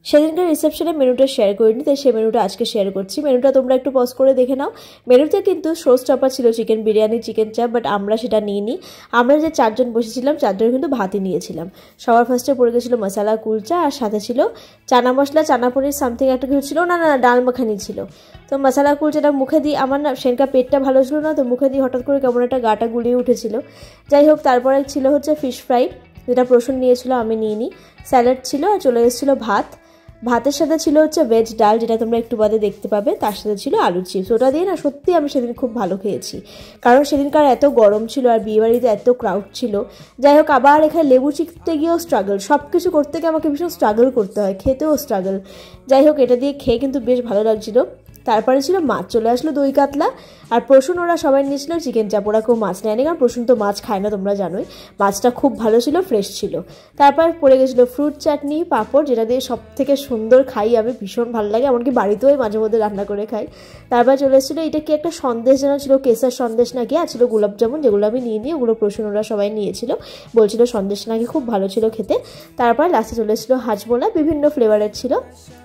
সেদিনকার রিসেপশনে মেনুটা শেয়ার করিনি, তাই সেই মেনুটা আজকে শেয়ার করছি। মেনুটা তোমরা একটু পজ করে দেখে নাও। মেনুতে কিন্তু শো স্টপার ছিল চিকেন বিরিয়ানি, চিকেন চাপ, বাট আমরা সেটা নিইনি। আমরা যে 4 জন বসেছিলাম 4 জন কিন্তু ভাতই নিয়েছিলাম। সবার ফার্স্টে পড়ে গেছিলো মশালা কুলচা, আর সাথে ছিল চানা মশলা, চানা পনির সামথিং একটা কিছু ছিল, না ডাল মাখানি ছিল। তো মশালা কুলচাটা মুখে দিই, আমার না সেনকা পেটটা ভালো ছিল না, তো মুখে দিয়ে হঠাৎ করে কেমন একটা গাটা গুলিয়ে উঠেছিল। যাই হোক, তারপরে ছিল হচ্ছে ফিশ ফ্রাই, যেটা প্রসূন নিয়েছিল, আমি নিইনি। স্যালাড ছিল, আর চলে এসেছিলো ভাত। ভাতের সাথে ছিল হচ্ছে ভেজ ডাল, যেটা তোমরা একটু বাদে দেখতে পাবে। তার সাথে ছিল আলুর চিপস। ওটা দিয়ে না সত্যি আমি সেদিন খুব ভালো খেয়েছি, কারণ সেদিনকার এত গরম ছিল আর বিয়েবাড়িতে এত ক্রাউড ছিল। যাই হোক, আবার এখানে লেবু চিপতে গিয়েও স্ট্রাগল, সব কিছু করতে গিয়ে আমাকে ভীষণ স্ট্রাগল করতে হয়, খেতেও স্ট্রাগল। যাই হোক, এটা দিয়ে খেয়ে কিন্তু বেশ ভালো লাগছিল। তারপরে ছিল মাছ, চলে আসলো দই কাতলা, আর প্রসূন ওরা সবাই নিয়েছিল চিকেন চাপ। ওরা কেউ মাছ নেয়নি, কারণ প্রসূন তো মাছ খায় না, তোমরা জানোই। মাছটা খুব ভালো ছিল, ফ্রেশ ছিল। তারপর পড়ে গেছিলো ফ্রুট চাটনি, পাঁপড়, যেটা দিয়ে সব থেকে সুন্দর খাই আমি, ভীষণ ভালো লাগে, এমনকি বাড়িতেও মাঝে মধ্যে রান্না করে খাই। তারপর চলে এসেছিলো এটা কি একটা সন্দেশ যেন ছিল, কেসার সন্দেশ নাকি, আর ছিল গোলাপ জামুন, যেগুলো আমি নিয়ে নিই, ওগুলো প্রসূন ওরা সবাই নিয়েছিল। বলছিল সন্দেশ নাকি খুব ভালো ছিল খেতে। তারপর লাস্টে চলে এসেছিলো হাজমোলা, বিভিন্ন ফ্লেভারের ছিল।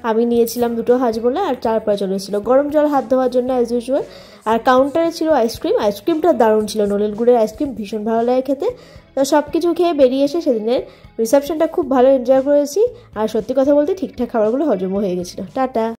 আমি নিয়েছিলাম 2টো হাজমোলা, আর তারপরে চলে এসেছিলো গরম জল হাত ধোয়ার জন্য অ্যাজ ইউজুয়াল। আর কাউন্টারে ছিল আইসক্রিম, আইসক্রিমটা দারুণ ছিল, নলেল গুড়ের আইসক্রিম, ভীষণ ভালো লাগে খেতে। তো সব কিছু খেয়ে বেরিয়ে এসে সেদিনের রিসেপশনটা খুব ভালো এনজয় করেছি। আর সত্যি কথা বলতে ঠিকঠাক খাবারগুলো হজমও হয়ে গেছিলো। টাটা।